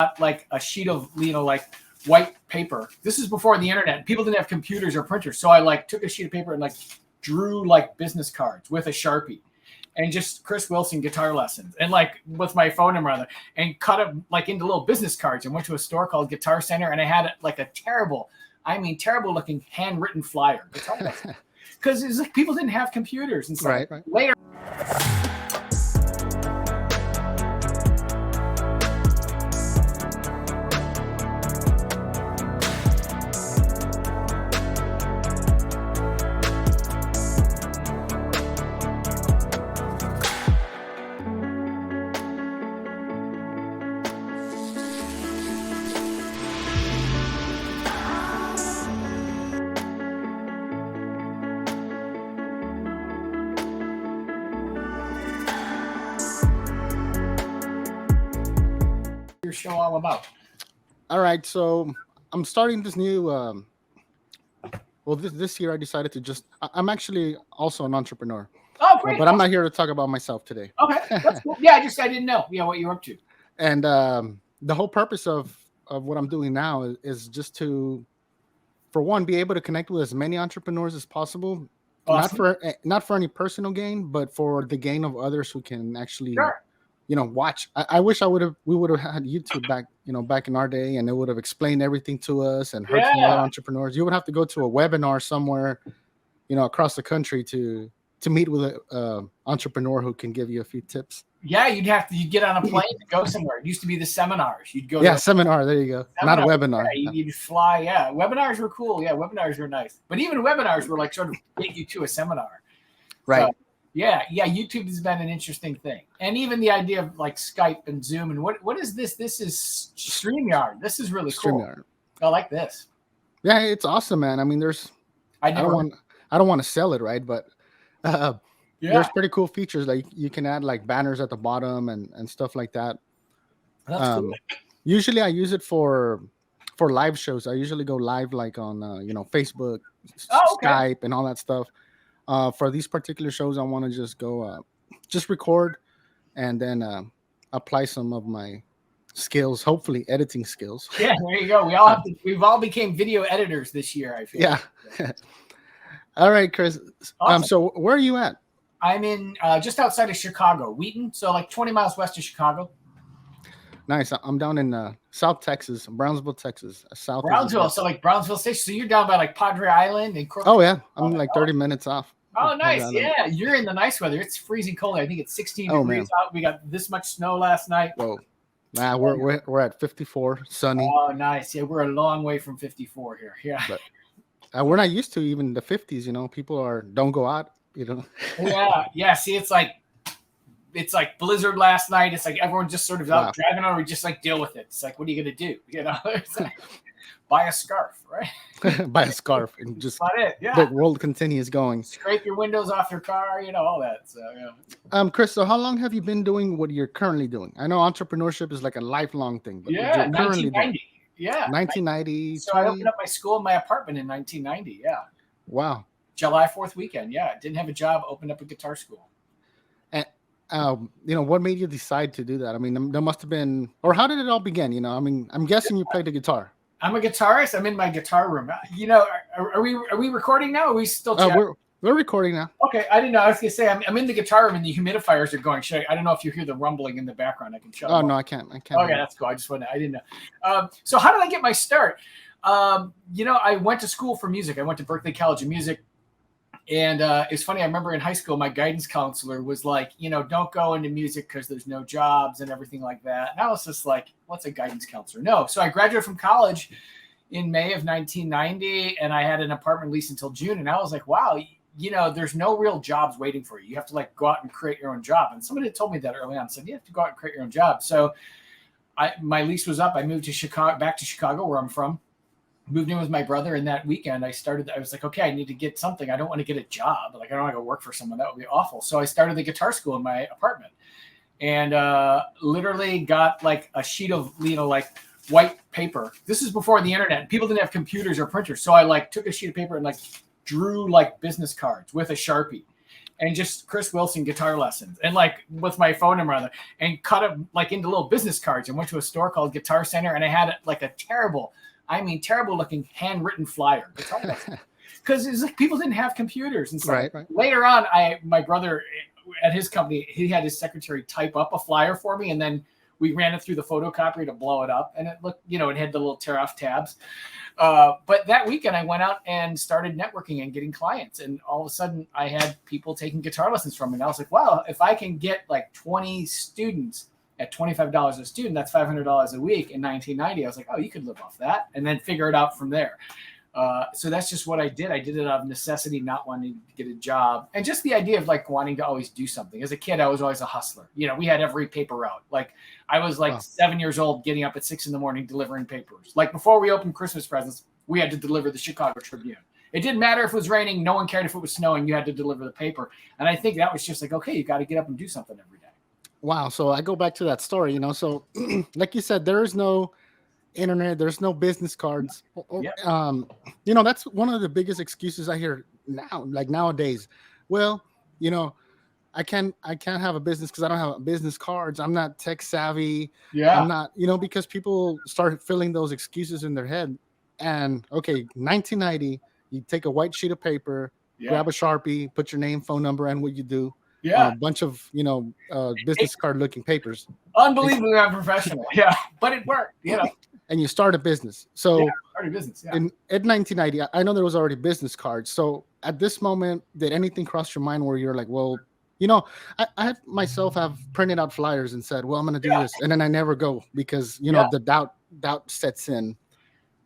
got like a sheet of, like white paper. This is before the internet. People didn't have computers or printers. So I like took a sheet of paper and like drew like business cards with a Sharpie and just Chris Wilson guitar lessons and like with my phone number on there and cut it like into little business cards and went to a store called Guitar Center and I had like a terrible looking handwritten flyer. Because it's like people didn't have computers and stuff. Right. Later. Your show all about? All right, so I'm starting this new. This year I decided to I'm actually also an entrepreneur. Oh, great! But I'm not here to talk about myself today. Okay, that's cool. Yeah, I didn't know. Yeah, what you're up to. And the whole purpose of what I'm doing now is just to, for one, be able to connect with as many entrepreneurs as possible. Awesome. Not for any personal gain, but for the gain of others who can actually. Sure. Watch. I wish we would have had YouTube back in our day, and it would have explained everything to us and heard from other entrepreneurs. You would have to go to a webinar somewhere, across the country to meet with an entrepreneur who can give you a few tips. Yeah, you'd get on a plane to go somewhere. It used to be the seminars. You'd go. Yeah, seminar. There you go. Seminar. Not a webinar. Yeah, you'd fly. Yeah, webinars were cool. Yeah, webinars were nice. But even webinars were like sort of get you to a seminar. Right. So, yeah. YouTube has been an interesting thing, and even the idea of like Skype and Zoom and what is this? This is StreamYard. This is really cool. StreamYard. I like this. Yeah, it's awesome, man. I mean, I don't want to sell it, right? But there's pretty cool features like you can add like banners at the bottom and stuff like that. That's cool. Usually, I use it for live shows. I usually go live like on Facebook, Skype, and all that stuff. For these particular shows, I want to just go, just record, and then apply some of my skills, hopefully editing skills. Yeah, there you go. We've all became video editors this year, I feel. Yeah. All right, Chris. Awesome. So where are you at? I'm in just outside of Chicago, Wheaton, so like 20 miles west of Chicago. Nice. I'm down in South Texas, Brownsville, Texas. Brownsville, so like Brownsville Station. So you're down by like Padre Island and Corpus. Oh yeah, I'm like 30 minutes off. Oh, nice. Yeah, you're in the nice weather. It's freezing cold. I think it's 16 degrees out. We got this much snow last night. Whoa. Nah, we're at 54, sunny. Oh, nice. Yeah, we're a long way from 54 here. Yeah. But we're not used to even the 50s, people don't go out, Yeah. See, it's like blizzard last night. It's like everyone just sort of out driving on. We just like deal with it. It's like, what are you going to do? It's like, buy a scarf, right? Buy a scarf and just it. Yeah. The world continues going. Scrape your windows off your car, all that. So yeah. Chris, so how long have you been doing what you're currently doing? I know entrepreneurship is like a lifelong thing, but yeah, 1990. Yeah. 1990. So I opened up my school in my apartment in 1990. Yeah. Wow. July 4th weekend. Yeah. Didn't have a job, opened up a guitar school. And what made you decide to do that? I mean, there must have been, or how did it all begin? I'm guessing you played the guitar. I'm a guitarist. I'm in my guitar room. Are we recording now? Or are we still chatting? We're recording now. Okay, I didn't know. I was gonna say I'm in the guitar room and the humidifiers are going. I don't know if you hear the rumbling in the background. I can shut. Oh no, I can't. Okay, that's cool. I didn't know. So how did I get my start? I went to school for music. I went to Berklee College of Music. And it's funny, I remember in high school, my guidance counselor was like, don't go into music because there's no jobs and everything like that. And I was just like, what's a guidance counselor? No. So I graduated from college in May of 1990, and I had an apartment lease until June. And I was like, wow, there's no real jobs waiting for you. You have to like go out and create your own job. And somebody had told me that early on, said you have to go out and create your own job. So my lease was up. I moved to back to Chicago, where I'm from. Moved in with my brother, and that weekend I was like, okay, I need to get something. I don't want to get a job. Like, I don't want to go work for someone. That would be awful. So I started the guitar school in my apartment, and literally got like a sheet of, like white paper. This is before the internet. People didn't have computers or printers. So I like took a sheet of paper and like drew like business cards with a Sharpie and just Chris Wilson guitar lessons, and like with my phone number on it, and cut it like into little business cards, and went to a store called Guitar Center, and I had like a terrible looking handwritten flyer. Because it's like people didn't have computers and stuff. Right. Later on, my brother at his company, he had his secretary type up a flyer for me, and then we ran it through the photocopier to blow it up, and it looked, it had the little tear off tabs. But that weekend I went out and started networking and getting clients, and all of a sudden I had people taking guitar lessons from me. And I was like, wow, if I can get like 20 students at $25 a student, that's $500 a week in 1990. I was like, oh, you could live off that, and then figure it out from there. So that's just what I did. I did it out of necessity, not wanting to get a job. And just the idea of like wanting to always do something. As a kid, I was always a hustler. We had every paper route. Like I was like 7 years old, getting up at 6 a.m, delivering papers. Like before we opened Christmas presents, we had to deliver the Chicago Tribune. It didn't matter if it was raining. No one cared if it was snowing. You had to deliver the paper. And I think that was just like, okay, you got to get up and do something every day. Wow. So I go back to that story, so like you said, there is no internet, there's no business cards. That's one of the biggest excuses I hear now, like nowadays. Well, I can't have a business because I don't have business cards. I'm not tech savvy. I'm not, because people start filling those excuses in their head. And okay, 1990, you take a white sheet of paper, grab a Sharpie, put your name, phone number, and what you do. A bunch of business card looking papers. Unbelievably unprofessional. But it worked. And you start a business. So start a business. at 1990, I know there was already business cards. So at this moment, did anything cross your mind where you're like, well, I myself have printed out flyers and said, well, I'm going to do this, and then I never go because the doubt sets in.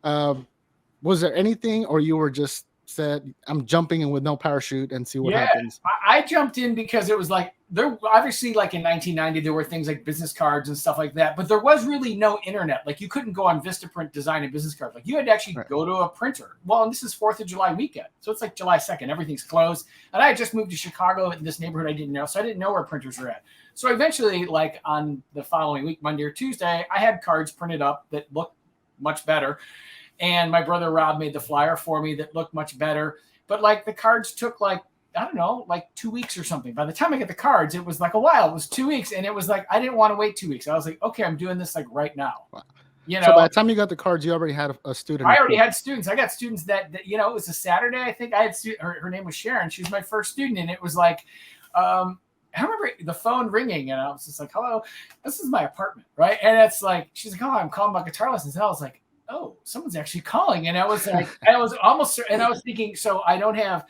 Was there anything, or you were just said, I'm jumping in with no parachute and see what happens? I jumped in because it was like, there obviously, like in 1990, there were things like business cards and stuff like that, but there was really no internet. Like you couldn't go on Vistaprint, design a business card. Like you had to actually go to a printer. Well, and this is 4th of July weekend. So it's like July 2nd, everything's closed. And I had just moved to Chicago in this neighborhood I didn't know. So I didn't know where printers were at. So eventually, like on the following week, Monday or Tuesday, I had cards printed up that looked much better. And my brother Rob made the flyer for me that looked much better. But like the cards took like, I don't know, like 2 weeks or something. By the time I get the cards, it was like a while. It was 2 weeks. And it was like, I didn't want to wait 2 weeks. I was like, okay, I'm doing this like right now. Wow. So by the time you got the cards, you already had a student. I already had students. I got students that it was a Saturday. I think I had her name was Sharon. She was my first student. And it was like, I remember the phone ringing and I was just like, hello, this is my apartment. Right. And it's like, she's like, oh, I'm calling about guitar lessons. And I was like, oh, someone's actually calling. And I was like, I was thinking, so I don't have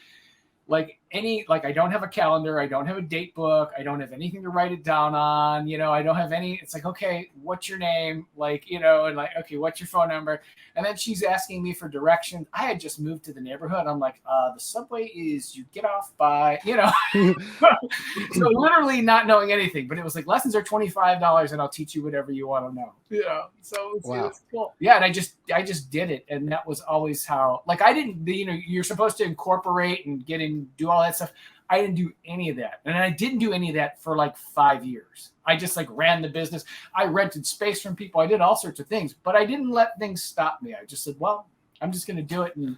I don't have a calendar. I don't have a date book. I don't have anything to write it down on. I don't have any. It's like, okay, what's your name? And like, okay, what's your phone number? And then she's asking me for directions. I had just moved to the neighborhood. I'm like, the subway is, you get off by, so literally not knowing anything. But it was like, lessons are $25 and I'll teach you whatever you want to know. So it's cool. Yeah, and I just did it, and that was always how. Like I didn't, you're supposed to incorporate and do all that stuff. I didn't do any of that. And I didn't do any of that for like 5 years. I just like ran the business. I rented space from people. I did all sorts of things, but I didn't let things stop me. I just said, well, I'm just going to do it. And,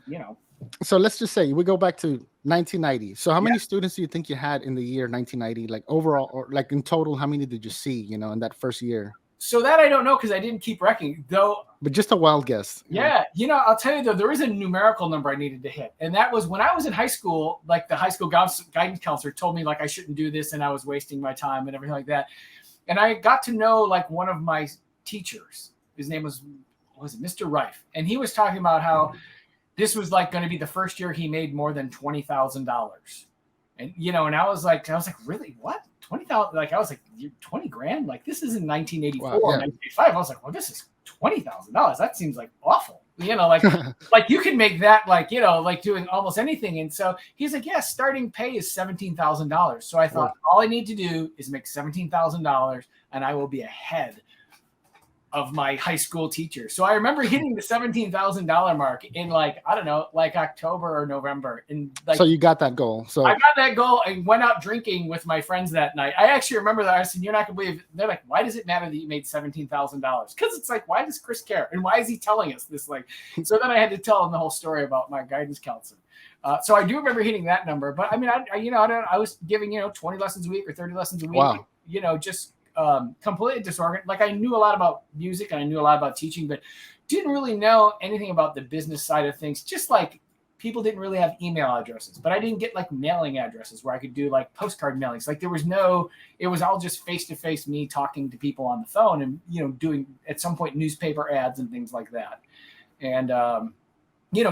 So let's just say we go back to 1990. So how many students do you think you had in the year 1990? Like overall, or like in total, how many did you see, in that first year? So that I don't know, because I didn't keep reckoning, though. But just a wild guess. Yeah. I'll tell you, though, there is a numerical number I needed to hit. And that was when I was in high school, like the high school guidance counselor told me like I shouldn't do this and I was wasting my time and everything like that. And I got to know like one of my teachers. His name was it Mr. Reif? And he was talking about how this was like going to be the first year he made more than $20,000. And, and I was like, really? What? 20,000? Like, I was like, $20,000? Like, this is in 1984, 1985. I was like, well, this is $20,000. That seems like awful. Like you can make that like doing almost anything. And so he's like, yeah, starting pay is $17,000. So I thought all I need to do is make $17,000 and I will be ahead of my high school teacher. So I remember hitting the $17,000 mark in like, I don't know, like October or November. And like, so you got that goal. So I got that goal and went out drinking with my friends that night. I actually remember that. I said, you're not gonna believe it. They're like, why does it matter that you made $17,000? Because it's like, why does Chris care? And why is he telling us this? Like, so then I had to tell him the whole story about my guidance counselor. So I do remember hitting that number. But I mean, I was giving 20 lessons a week or 30 lessons a week. Wow. Just completely disorganized. Like I knew a lot about music and I knew a lot about teaching, but didn't really know anything about the business side of things. Just like people didn't really have email addresses, but I didn't get like mailing addresses where I could do like postcard mailings. Like it was all just face-to-face me talking to people on the phone and, doing at some point newspaper ads and things like that. And,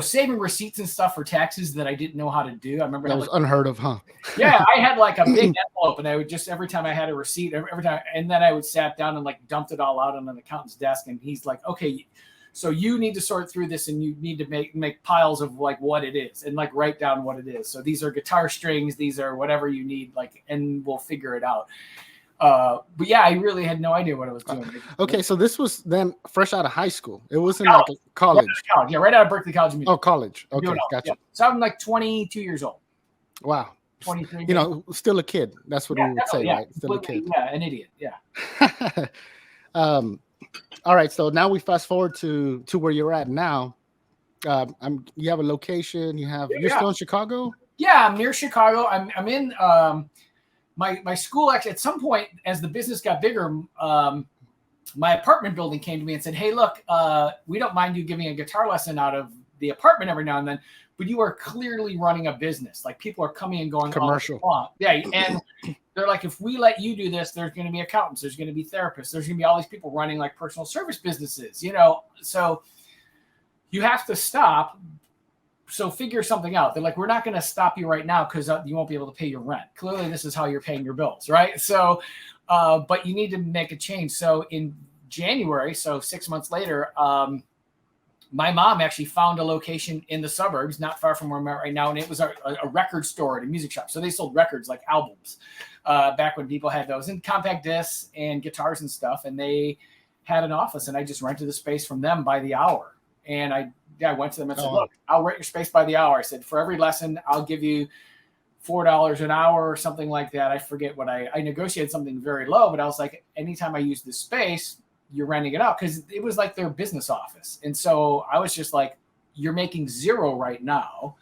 saving receipts and stuff for taxes that I didn't know how to do. I remember that was unheard of, huh? Yeah. I had like a big envelope and I would just, every time I had a receipt, every time, and then I would sat down and like dumped it all out on an accountant's desk. And he's like, okay, so you need to sort through this and you need to make piles of like what it is and like write down what it is. So these are guitar strings, these are whatever you need, like, and we'll figure it out. But yeah, I really had no idea what I was doing. Okay, so this was then fresh out of high school. It wasn't like college. Yeah, right out of Berklee College of Music. Oh, college. Okay, gotcha. Yeah. So I'm like 22 years old. Wow. 23. Still a kid. That's what we would say, right? Still a kid. Yeah, an idiot. Yeah. All right, so now we fast forward to where you're at now. You have a location. You're still in Chicago? Yeah, I'm near Chicago. I'm in my school. Actually, at some point, as the business got bigger, my apartment building came to me and said, "Hey, look, we don't mind you giving a guitar lesson out of the apartment every now and then, but you are clearly running a business. Like people are coming and going commercial. Yeah, and they're like, if we let you do this, there's going to be accountants, there's going to be therapists, there's going to be all these people running like personal service businesses, so you have to stop. So figure something out." They're like, "We're not going to stop you right now because you won't be able to pay your rent. Clearly, this is how you're paying your bills, right? So, but you need to make a change." So in January, so 6 months later, my mom actually found a location in the suburbs, not far from where I'm at right now. And it was a record store and a music shop. So they sold records like albums back when people had those and compact discs and guitars and stuff. And they had an office and I just rented the space from them by the hour. And I went to them and said, "Look, I'll rent your space by the hour." I said, "For every lesson, I'll give you $4 an hour or something like that." I forget what I negotiated something very low, but I was like, anytime I use this space, you're renting it out, because it was like their business office. And so I was just like, "You're making zero right now.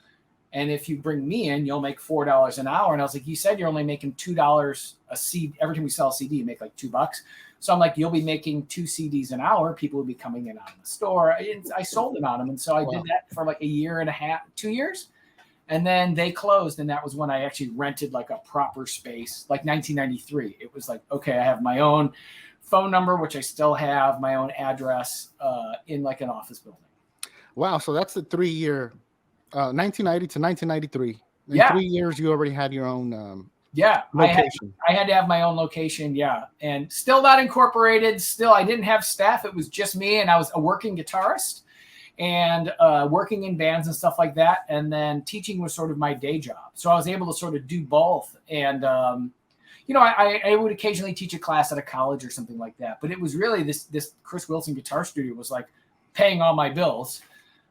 And if you bring me in, you'll make $4 an hour." And I was like, "You said you're only making $2 a CD. Every time we sell a CD, you make like $2. So I'm like, you'll be making 2 CDs an hour. People will be coming in on the store." I sold it on them. And so I did that for like a year and a half, 2 years. And then they closed. And that was when I actually rented like a proper space, like 1993. It was like, okay, I have my own phone number, which I still have, my own address in like an office building. Wow. So that's the 3-year, 1990 to 1993. In 3 years, you already had your own location. I had to have my own location. Yeah. And still not incorporated. Still, I didn't have staff. It was just me. And I was a working guitarist and working in bands and stuff like that. And then teaching was sort of my day job. So I was able to sort of do both. And, I would occasionally teach a class at a college or something like that. But it was really this Chris Wilson Guitar Studio was like paying all my bills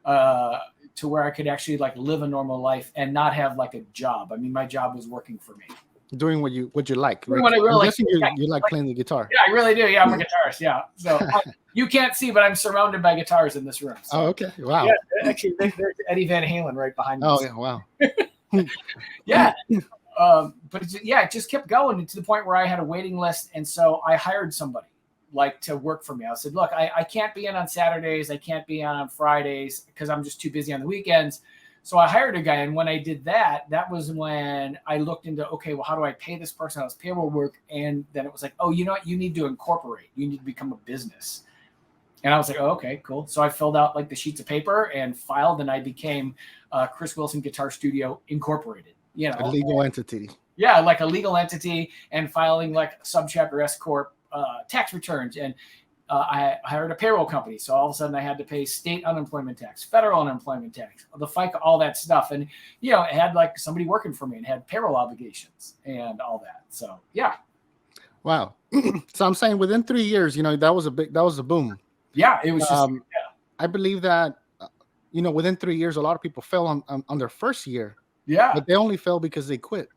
to where I could actually like live a normal life and not have like a job. I mean, my job was working for me. Doing what you like. Right? What I really you like playing the guitar. Yeah, I really do. Yeah, I'm a guitarist. Yeah. So you can't see, but I'm surrounded by guitars in this room. So. Oh, okay. Wow. Yeah, actually, there's Eddie Van Halen right behind me. Oh, yeah. Wow. Yeah. But it just kept going to the point where I had a waiting list. And so I hired somebody like to work for me. I said, "Look, I can't be in on Saturdays. I can't be on Fridays because I'm just too busy on the weekends." So I hired a guy. And when I did that, that was when I looked into, okay, well, how do I pay this person? How does payroll work? And then it was like, oh, you know what? You need to incorporate. You need to become a business. And I was like, oh, okay, cool. So I filled out like the sheets of paper and filed, and I became Chris Wilson Guitar Studio Incorporated. A legal entity. Yeah, like a legal entity, and filing like subchapter S corp tax returns. And I hired a payroll company. So all of a sudden I had to pay state unemployment tax, federal unemployment tax, the FICA, all that stuff. And, it had like somebody working for me and had payroll obligations and all that. So, yeah. Wow. So I'm saying within 3 years, that was a boom. Yeah, it was just, I believe that, within 3 years, a lot of people fell on their first year. Yeah. But they only fell because they quit.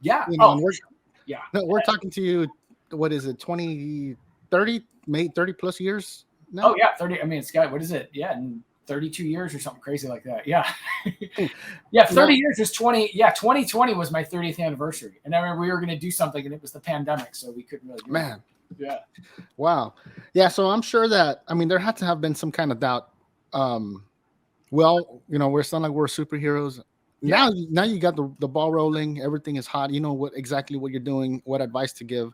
Yeah. We're talking to you, what is it, 20, 30, maybe 30 plus years now? Oh, yeah. 30. I mean, it's got, what is it? Yeah. 32 years or something crazy like that. Yeah. Yeah. 30 years was 20. Yeah. 2020 was my 30th anniversary. And I remember we were going to do something and it was the pandemic. So we couldn't really do it. Yeah. Wow. Yeah. So I'm sure that, I mean, there had to have been some kind of doubt. Well, you know, we're sounding like we're superheroes. Yeah. Now you got the ball rolling. Everything is hot. You know exactly what you're doing, what advice to give.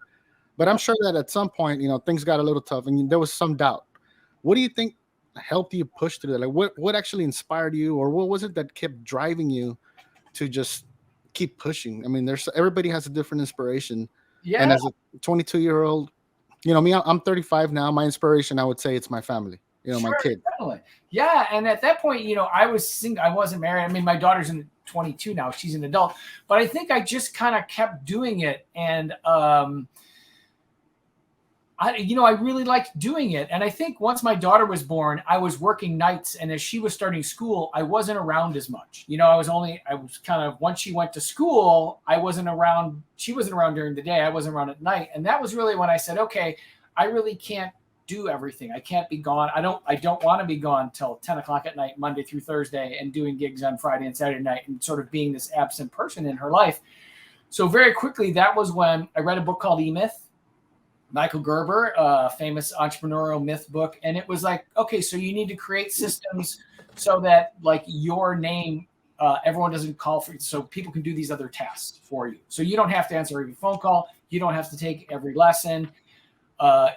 But I'm sure that at some point, you know, things got a little tough and there was some doubt. What do you think helped you push through that? Like what actually inspired you, or what was it that kept driving you to just keep pushing? I mean, everybody has a different inspiration. Yeah. And as a 22-year-old, you know, me, I'm 35 now. My inspiration, I would say, it's my family. You know, sure, my kid. Definitely. Yeah. And at that point, you know, I was single. I wasn't married. I mean, my daughter's 22 now. She's an adult. But I think I just kind of kept doing it. And I really liked doing it. And I think once my daughter was born, I was working nights. And as she was starting school, I wasn't around as much. You know, I was kind of, once she went to school, I wasn't around. She wasn't around during the day. I wasn't around at night. And that was really when I said, okay, I really can't do everything. I can't be gone. I don't want to be gone till 10 o'clock at night, Monday through Thursday, and doing gigs on Friday and Saturday night and sort of being this absent person in her life. So very quickly, that was when I read a book called E-Myth. Michael Gerber, famous entrepreneurial myth book. And it was like, okay, so you need to create systems so that like your name, everyone doesn't call for it. So people can do these other tasks for you. So you don't have to answer every phone call. You don't have to take every lesson.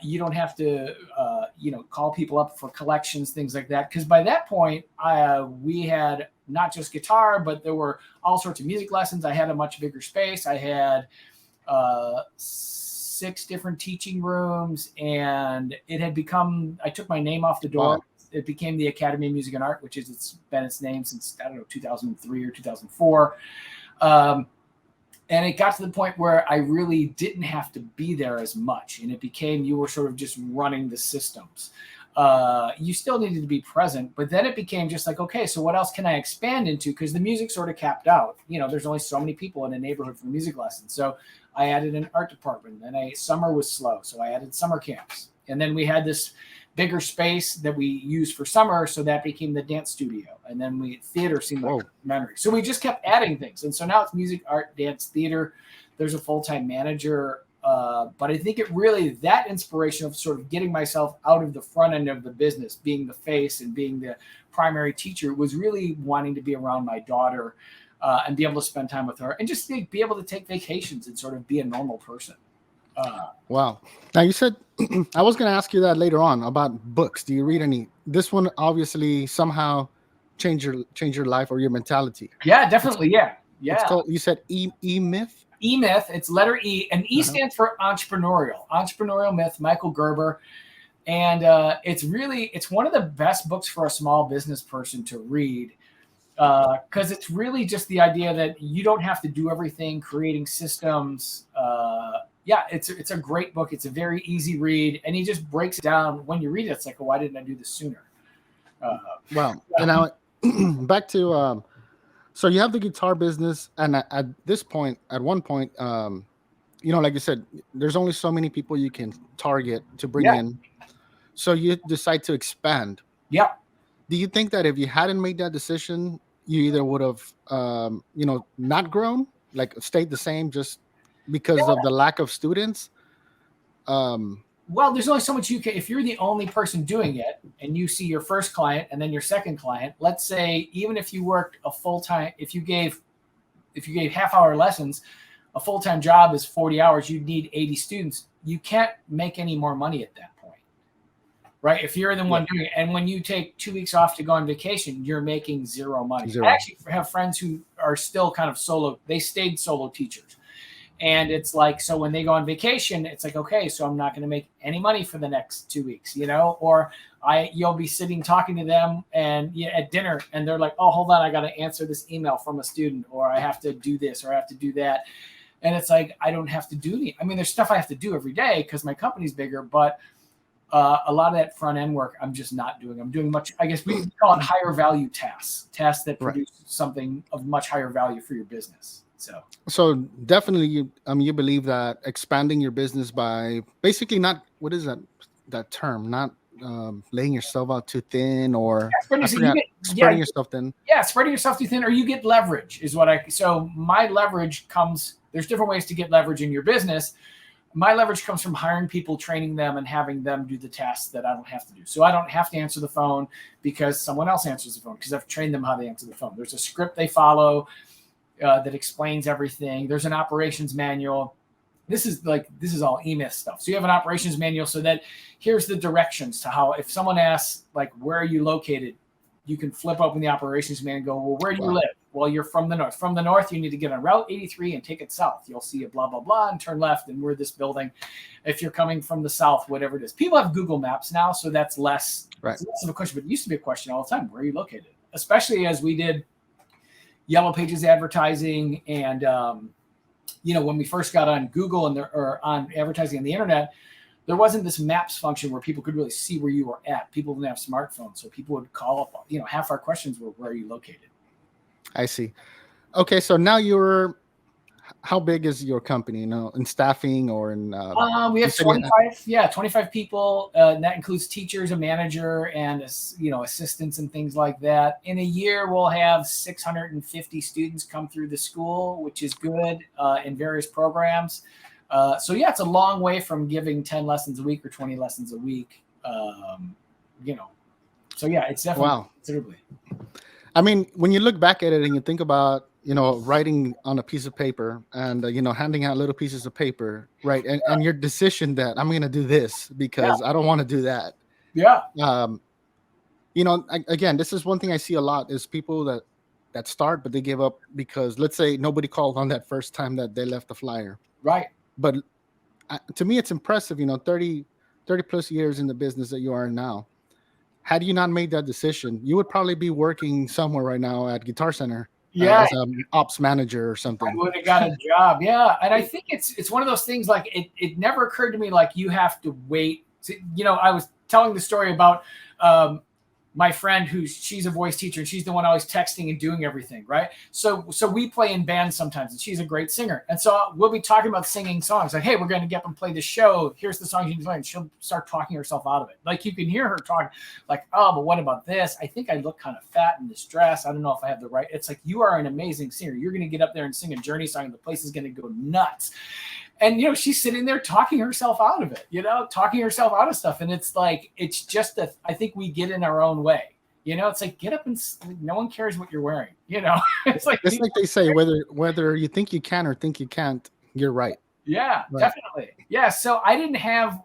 You don't have to, call people up for collections, things like that. Because by that point, we had not just guitar, but there were all sorts of music lessons. I had a much bigger space. I had 6 different teaching rooms, and it had become, I took my name off the door. Wow. It became the Academy of Music and Art, which is it's been its name since, 2003 or 2004. And it got to the point where I really didn't have to be there as much. And it became, you were sort of just running the systems. You still needed to be present, but then it became just like, okay, so what else can I expand into? Because the music sort of capped out. You know, there's only so many people in a neighborhood for music lessons. So I added an art department. Then summer was slow, so I added summer camps. And then we had this bigger space that we used for summer, so that became the dance studio. And then theater seemed like a memory. So we just kept adding things. And so now it's music, art, dance, theater. There's a full-time manager. But I think that inspiration of sort of getting myself out of the front end of the business, being the face and being the primary teacher, was really wanting to be around my daughter and be able to spend time with her and just be able to take vacations and sort of be a normal person. Wow. Now you said, I was going to ask you that later on about books. Do you read any? This one obviously somehow changed your life or your mentality. Yeah, definitely. Yeah. It's called, you said E-Myth? E-Myth. It's letter E, and E stands for entrepreneurial myth, Michael Gerber. And it's one of the best books for a small business person to read. Because it's really just the idea that you don't have to do everything, creating systems. It's a great book. It's a very easy read, and he just breaks it down. When you read it, it's like, oh, why didn't I do this sooner? Wow. And now back to so you have the guitar business, and at one point, like you said, there's only so many people you can target to bring in. So you decide to expand. Yeah. Do you think that if you hadn't made that decision, you either would have, not grown, like stayed the same just because of the lack of students? Well, there's only so much you can. If you're the only person doing it and you see your first client and then your second client, let's say, even if you worked a full-time, if you gave half-hour lessons, a full-time job is 40 hours, you'd need 80 students. You can't make any more money at that point, right? If you're the one doing it. And when you take 2 weeks off to go on vacation, you're making zero money. Zero. I actually have friends who are still kind of solo. They stayed solo teachers. And it's like, so when they go on vacation, it's like, okay, so I'm not going to make any money for the next 2 weeks, or you'll be sitting talking to them and at dinner, and they're like, oh, hold on, I got to answer this email from a student, or I have to do this, or I have to do that. And it's like, I don't have to do any. I mean, there's stuff I have to do every day because my company's bigger, but a lot of that front end work, I'm just not doing. I'm doing much, I guess we call it higher value tasks that produce something of much higher value for your business. So definitely you believe that expanding your business by basically not, what is that term? Not laying yourself out too thin, or spreading yourself thin. Yeah, spreading yourself too thin, or you get leverage is what so my leverage comes, there's different ways to get leverage in your business. My leverage comes from hiring people, training them, and having them do the tasks that I don't have to do. So I don't have to answer the phone because someone else answers the phone, because I've trained them how to answer the phone. There's a script they follow that explains everything. There's an operations manual. This is all E-Myth stuff. So you have an operations manual so that here's the directions to how, if someone asks, like, where are you located? You can flip open the operations manual and go, well, where do you live? Well, you're from the north. From the north, you need to get on Route 83 and take it south. You'll see a blah, blah, blah, and turn left, and we're this building. If you're coming from the south, whatever it is. People have Google Maps now, so that's less of a question. But it used to be a question all the time. Where are you located? Especially as we did Yellow Pages advertising, and when we first got on Google or on advertising on the internet, there wasn't this maps function where people could really see where you were at. People didn't have smartphones, so people would call up. Half our questions were, where are you located? I see. Okay, so now how big is your company, in staffing or in? We have 25 people. And that includes teachers, a manager, and assistants and things like that. In a year, we'll have 650 students come through the school, which is good, in various programs. It's a long way from giving 10 lessons a week or 20 lessons a week. It's definitely considerably. I mean, when you look back at it and you think about, writing on a piece of paper and, handing out little pieces of paper, right? And your decision that I'm going to do this because I don't want to do that. Yeah. Again, this is one thing I see a lot is people that start, but they give up because, let's say, nobody called on that first time that they left the flyer. Right. But to me, it's impressive, 30 plus years in the business that you are in now. Had you not made that decision, you would probably be working somewhere right now at Guitar Center as an ops manager or something. I would have got a job. Yeah. And I think it's one of those things, like it never occurred to me, like, you have to wait. I was telling the story about my friend she's a voice teacher, and she's the one always texting and doing everything, right? So we play in bands sometimes, and she's a great singer. And so we'll be talking about singing songs, like, hey, we're going to get up and play this show. Here's the songs you can play. And she'll start talking herself out of it. Like, you can hear her talk, like, oh, but what about this? I think I look kind of fat in this dress. I don't know if I have the right. It's like, you are an amazing singer. You're going to get up there and sing a Journey song, and the place is going to go nuts. And, she's sitting there talking herself out of it, talking herself out of stuff. And it's like, it's just I think we get in our own way. It's like, get up and no one cares what you're wearing. It's like they say, whether you think you can or think you can't, you're right. Yeah, right. Definitely. Yeah. So I didn't have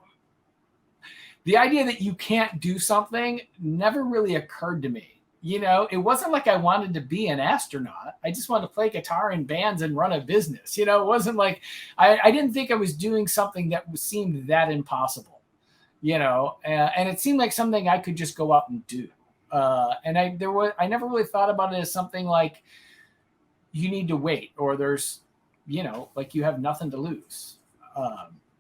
the idea that you can't do something never really occurred to me. It wasn't like I wanted to be an astronaut. I just wanted to play guitar in bands and run a business. It wasn't like I didn't think I was doing something that seemed that impossible, and it seemed like something I could just go out and do. And I never really thought about it as something like you need to wait, or there's, like you have nothing to lose,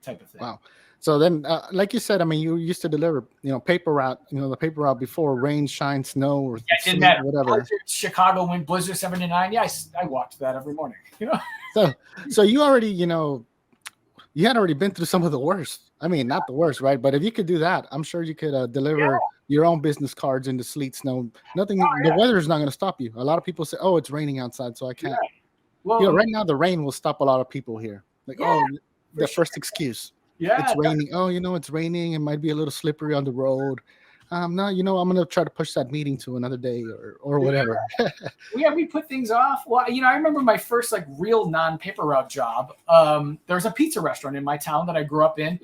type of thing. Wow. So then, like you said, I mean, you used to deliver, paper route, the paper route before rain, shine, snow, or sleet, whatever. Chicago wind, blizzard 79. Yeah, I walked that every morning. So you already, you had already been through some of the worst. I mean, not the worst, right? But if you could do that, I'm sure you could deliver your own business cards in the sleet, snow. Nothing. The weather is not going to stop you. A lot of people say, "Oh, it's raining outside, so I can't." Yeah. Well, right now the rain will stop a lot of people here. Like, the first excuse. Yeah, it's raining. Oh, it's raining. It might be a little slippery on the road. No, I'm going to try to push that meeting to another day or whatever. We put things off. Well, I remember my first real non-paper route job. There's a pizza restaurant in my town that I grew up in,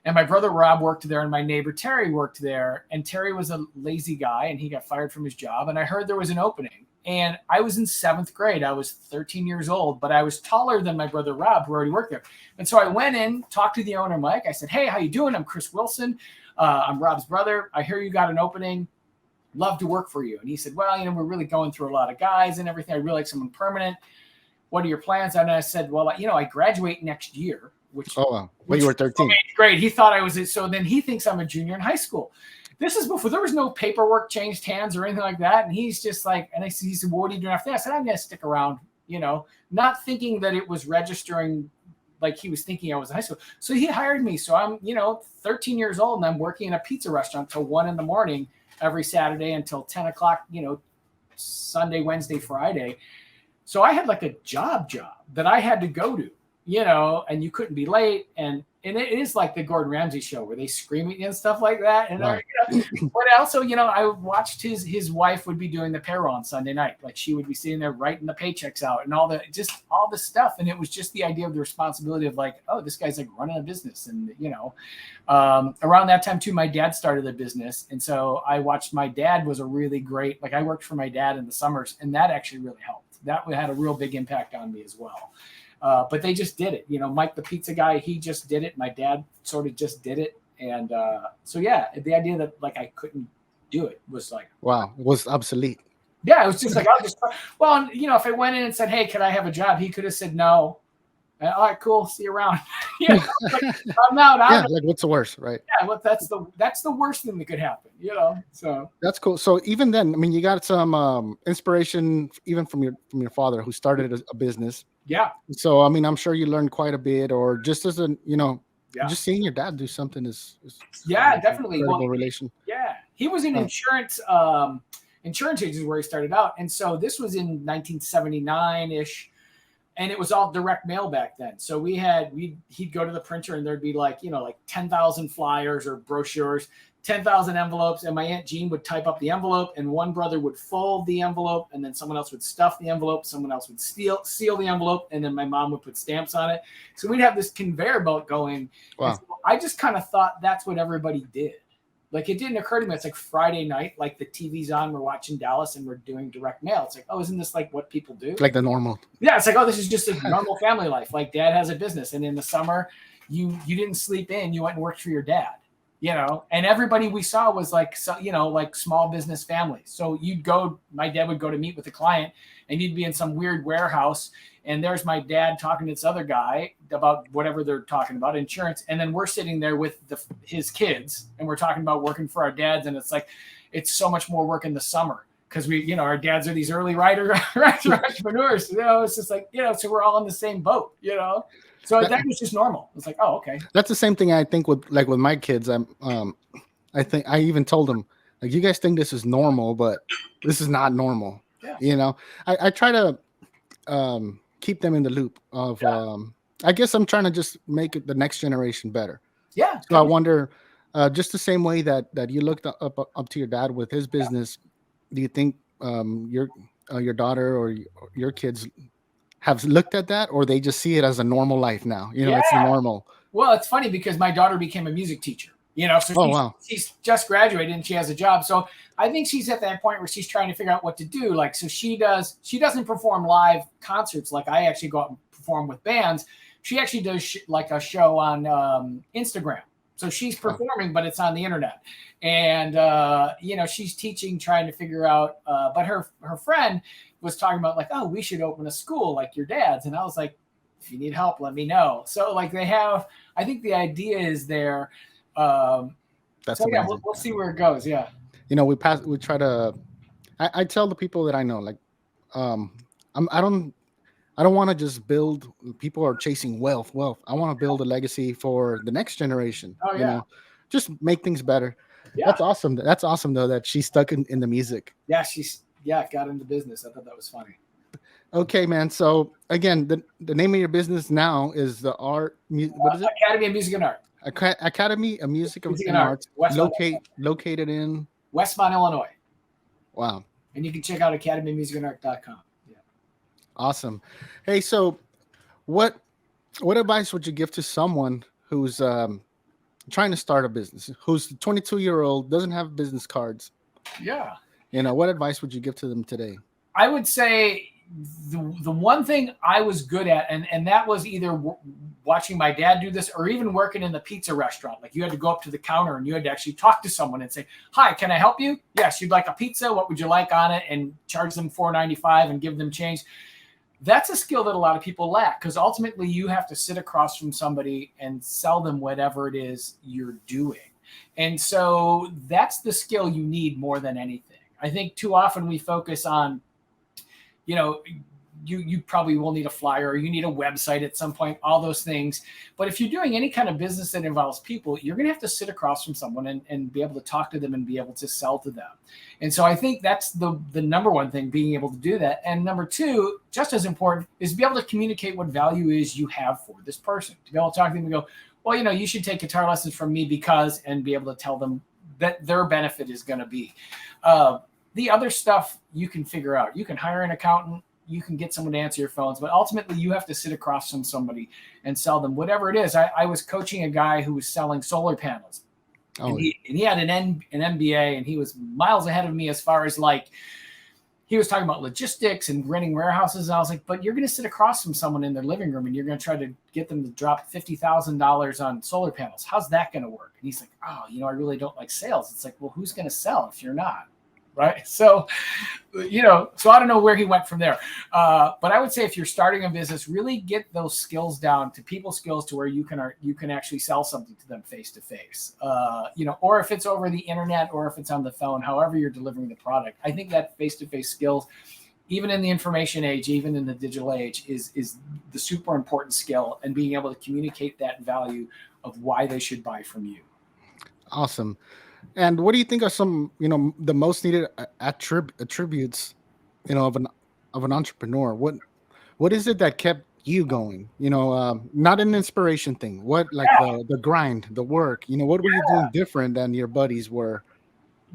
and my brother Rob worked there, and my neighbor Terry worked there. And Terry was a lazy guy, and he got fired from his job. And I heard there was an opening. And I was in 7th grade. I was 13 years old, but I was taller than my brother Rob, who already worked there. And so I went in, talked to the owner, Mike. I said, "Hey, how you doing? I'm Chris Wilson. I'm Rob's brother. I hear you got an opening. Love to work for you." And he said, "Well, we're really going through a lot of guys and everything. I really like someone permanent. What are your plans?" And I said, "Well, I graduate next year." Which, well, you were 13. Great. He thought I was. So then he thinks I'm a junior in high school. This is before there was no paperwork changed hands or anything like that. And he's just like, and he said, "Well, what are you doing after that?" I said, "I'm going to stick around," not thinking that it was registering like he was thinking I was in high school. So he hired me. So I'm, 13 years old and I'm working in a pizza restaurant till 1 a.m. every Saturday until 10 o'clock, Sunday, Wednesday, Friday. So I had like a job that I had to go to, and you couldn't be late. And it is like the Gordon Ramsay show where they scream at you and stuff like that. And Wow. but also, I watched his wife would be doing the payroll on Sunday night. Like she would be sitting there writing the paychecks out and all the stuff. And it was just the idea of the responsibility of like, oh, this guy's like running a business. And, around that time too, my dad started a business. And so I watched my dad was a really great, like I worked for my dad in the summers and that actually really helped. That had a real big impact on me as well. But they just did it. Mike, the pizza guy, he just did it. My dad sort of just did it. And so, yeah, the idea that like I couldn't do it was like, wow, it was obsolete. Yeah, it was just like, if I went in and said, hey, can I have a job? He could have said no. And, all right, cool. See you around. Like, I'm out. Yeah, like what's the worst, right? Yeah, well, that's the worst thing that could happen, So that's cool. So even then, I mean, you got some inspiration even from your father who started a business. Yeah. So I mean, I'm sure you learned quite a bit, or just as a just seeing your dad do something is definitely. Well, relation. Yeah, he was in insurance agents where he started out, and so this was in 1979-ish. And it was all direct mail back then. So he'd go to the printer and there'd be like 10,000 flyers or brochures, 10,000 envelopes. And my Aunt Jean would type up the envelope and one brother would fold the envelope and then someone else would stuff the envelope. Someone else would seal the envelope. And then my mom would put stamps on it. So we'd have this conveyor belt going. Wow. So I just kind of thought that's what everybody did. Like it didn't occur to me. It's like Friday night, like the TV's on, we're watching Dallas and we're doing direct mail. It's like, oh, isn't this like what people do? Like the normal. Yeah, it's like, oh, this is just a normal family life. Like dad has a business. And in the summer, you didn't sleep in, you went and worked for your dad, and everybody we saw was like, like small business families. So my dad would go to meet with a client and you'd be in some weird warehouse. And there's my dad talking to this other guy about whatever they're talking about, insurance. And then we're sitting there with his kids and we're talking about working for our dads. And it's like, it's so much more work in the summer because our dads are these early entrepreneurs. It's just like, so we're all in the same boat, So that was just normal. It's like, oh, okay. That's the same thing I think with my kids. I think I even told them, like, you guys think this is normal, but this is not normal. Yeah. I try to keep them in the loop of I guess I'm trying to just make it the next generation better. Yeah. So I wonder, just the same way that you looked up to your dad with his business, do you think your daughter or your kids have looked at that, or they just see it as a normal life now? It's normal. Well, it's funny because my daughter became a music teacher. So she's just graduated and she has a job. So I think she's at that point where she's trying to figure out what to do. Like, so she doesn't perform live concerts like I actually go out and perform with bands. She actually does like a show on Instagram. So she's performing, but it's on the internet. And, she's teaching, trying to figure out, but her friend was talking about like, oh, we should open a school like your dad's. And I was like, if you need help, let me know. So like I think the idea is there. That's yeah, we'll see where it goes. Yeah. We try to, I tell the people that I know, like, I don't want to just build, people are chasing wealth. I want to build a legacy for the next generation. Oh, yeah. Just make things better. Yeah. That's awesome. That's awesome though, that she's stuck in the music. Yeah. Got into business. I thought that was funny. Okay, man. So again, the name of your business now is what is it? Academy of Music and Art. Academy of Music and Arts, located in Westmont, Illinois. Wow. And you can check out academymusicandart.com. Yeah. Awesome. Hey, so what advice would you give to someone who's trying to start a business, who's 22-year-old, doesn't have business cards? Yeah. What advice would you give to them today? I would say the one thing I was good at, and that was either watching my dad do this or even working in the pizza restaurant. Like you had to go up to the counter and you had to actually talk to someone and say, hi, can I help you? Yes. You'd like a pizza. What would you like on it? And charge them $4.95 and give them change. That's a skill that a lot of people lack because ultimately you have to sit across from somebody and sell them whatever it is you're doing. And so that's the skill you need more than anything. I think too often we focus on, you probably will need a flyer, or you need a website at some point, all those things. But if you're doing any kind of business that involves people, you're going to have to sit across from someone and be able to talk to them and be able to sell to them. And so I think that's the number one thing, being able to do that. And number two, just as important, is be able to communicate what value is you have for this person. To be able to talk to them and go, well, you should take guitar lessons from me because, and be able to tell them that their benefit is going to be. The other stuff you can figure out. You can hire an accountant. You can get someone to answer your phones, but ultimately you have to sit across from somebody and sell them whatever it is. I was coaching a guy who was selling solar panels. Oh. And he had an MBA, and he was miles ahead of me as far as like, he was talking about logistics and renting warehouses. And I was like, but you're going to sit across from someone in their living room and you're going to try to get them to drop $50,000 on solar panels. How's that going to work? And he's like, oh, I really don't like sales. It's like, well, who's going to sell if you're not? Right. So, so I don't know where he went from there. But I would say if you're starting a business, really get those skills down to people skills to where you can actually sell something to them face to face, or if it's over the internet or if it's on the phone, however you're delivering the product. I think that face to face skills, even in the information age, even in the digital age, is the super important skill, and being able to communicate that value of why they should buy from you. Awesome. And what do you think are some, the most needed attributes, of an entrepreneur? What is it that kept you going? Not an inspiration thing. What, like the grind, the work? What were you doing different than your buddies were?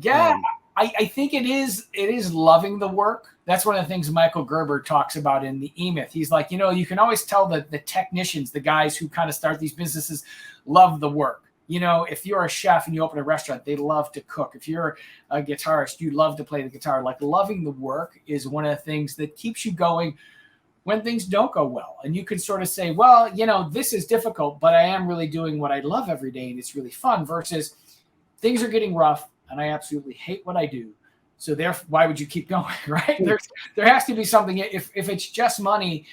Yeah, I think it is loving the work. That's one of the things Michael Gerber talks about in the E-Myth. He's like, you can always tell that the technicians, the guys who kind of start these businesses, love the work. If you're a chef and you open a restaurant, they love to cook. If you're a guitarist, you love to play the guitar. Like, loving the work is one of the things that keeps you going when things don't go well. And you can sort of say, well, this is difficult, but I am really doing what I love every day and it's really fun, versus things are getting rough and I absolutely hate what I do. So therefore, why would you keep going, right? There has to be something. If it's just money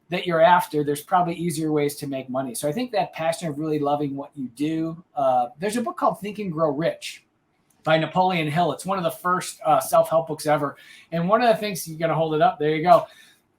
that you're after, there's probably easier ways to make money. So I think that passion of really loving what you do. There's a book called Think and Grow Rich by Napoleon Hill. It's one of the first self-help books ever. And one of the things, you're going to hold it up. There you go.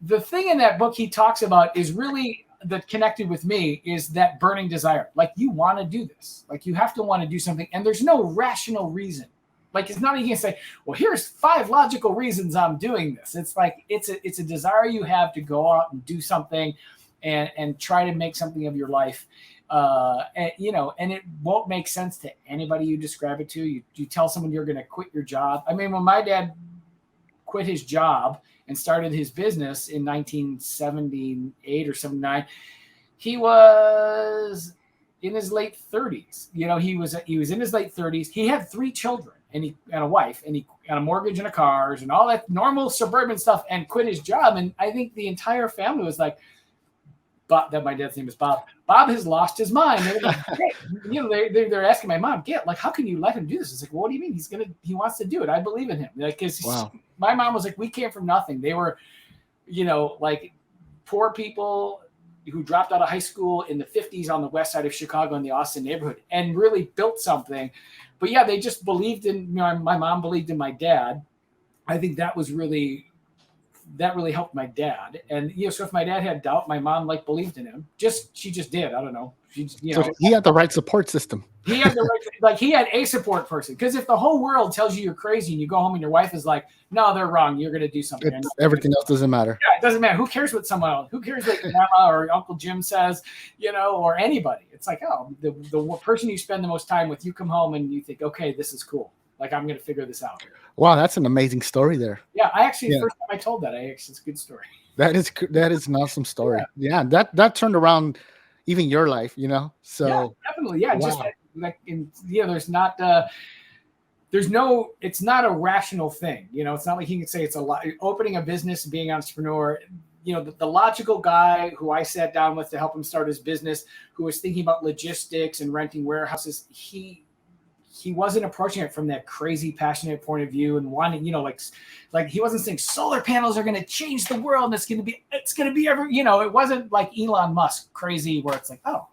The thing in that book he talks about is really that connected with me is that burning desire. Like, you want to do this. Like, you have to want to do something. And there's no rational reason. Like, it's not, you can say, well, here's 5 logical reasons I'm doing this. It's like, it's a desire you have to go out and do something and try to make something of your life. And it won't make sense to anybody you describe it to. You tell someone you're going to quit your job. I mean, when my dad quit his job and started his business in 1978 or 79, he was in his late 30s. He was in his late 30s. He had 3 children. And a wife, and he got a mortgage and a cars and all that normal suburban stuff, and quit his job. And I think the entire family was like, Bob, that my dad's name is Bob. Bob has lost his mind. They're like, hey, they're asking my mom, like, how can you let him do this? It's like, well, what do you mean? He wants to do it. I believe in him. Like, cause my mom was like, we came from nothing. They were, like poor people who dropped out of high school in the 50s on the west side of Chicago in the Austin neighborhood, and really built something. But yeah, they just believed in, my mom believed in my dad. I think that really helped my dad. And, so if my dad had doubt, my mom believed in him. She just did. I don't know. So he had the right support system. He had he had a support person. Because if the whole world tells you you're crazy and you go home and your wife is like, no, they're wrong, you're going to do something. Everything else doesn't matter. Yeah, it doesn't matter. Who cares what someone else? Who cares what Grandma or Uncle Jim says, or anybody? It's like, oh, the person you spend the most time with, you come home and you think, okay, this is cool. Like, I'm going to figure this out. Wow, that's an amazing story there. Yeah, the first time I told that, it's a good story. That is an awesome story. Yeah, that turned around even your life, So yeah, definitely, yeah. Wow. Just it's not a rational thing. It's not like he can say it's a lot. Opening a business, being an entrepreneur. The logical guy who I sat down with to help him start his business, who was thinking about logistics and renting warehouses, he wasn't approaching it from that crazy passionate point of view and wanting, like he wasn't saying solar panels are going to change the world and it's going to be every, it wasn't like Elon Musk crazy where it's like, oh,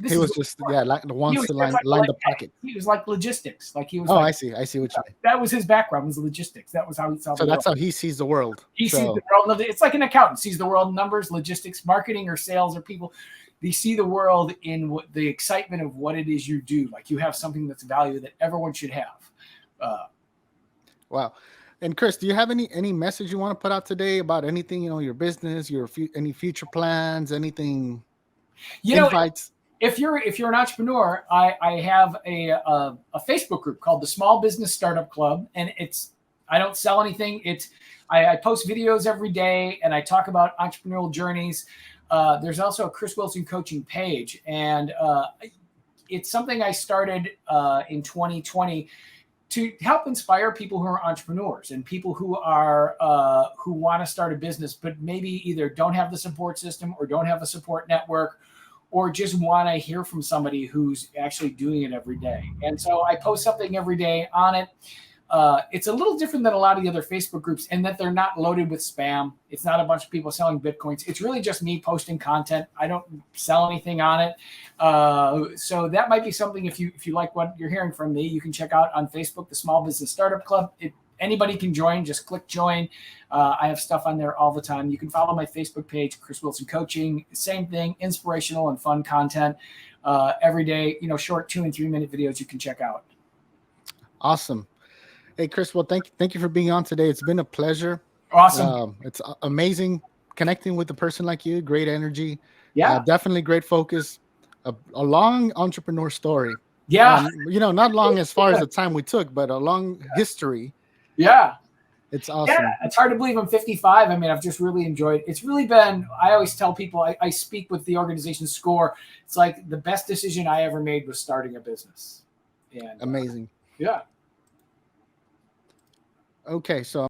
He was just like the ones to line the pocket. He was like logistics. Like he was. Oh, like, I see what you mean. That was his background, was logistics. That was how he saw. So that's how he sees the world. He sees the world. It's like an accountant sees the world in numbers, logistics, marketing, or sales, or people. They see the world in what the excitement of what it is you do. Like you have something that's value that everyone should have. Wow. And Chris, do you have any message you want to put out today about anything, your business, any future plans, anything? Invites? If you're an entrepreneur, I have a Facebook group called the Small Business Startup Club, and I don't sell anything. I post videos every day, and I talk about entrepreneurial journeys. There's also a Chris Wilson coaching page, and it's something I started in 2020 to help inspire people who are entrepreneurs and people who want to start a business, but maybe either don't have the support system or don't have a support network, or just want to hear from somebody who's actually doing it every day. And so I post something every day on it. It's a little different than a lot of the other Facebook groups in that they're not loaded with spam. It's not a bunch of people selling Bitcoins. It's really just me posting content. I don't sell anything on it. So that might be something, if you like what you're hearing from me, you can check out on Facebook, the Small Business Startup Club. Anybody can join. Just click join. I have stuff on there all the time. You can follow my Facebook page, Chris Wilson Coaching. Same thing, inspirational and fun content every day. Short 2 and 3 minute videos you can check out. Awesome. Hey, Chris. Well, thank you for being on today. It's been a pleasure. Awesome. It's amazing connecting with a person like you. Great energy. Yeah. Definitely great focus. A long entrepreneur story. Yeah. Not long as far as the time we took, but a long history. Yeah. It's awesome. Yeah, it's hard to believe I'm 55. I mean, I've just really enjoyed it. It's really been, I always tell people, I speak with the organization SCORE. It's like the best decision I ever made was starting a business. And amazing. Yeah. Okay, so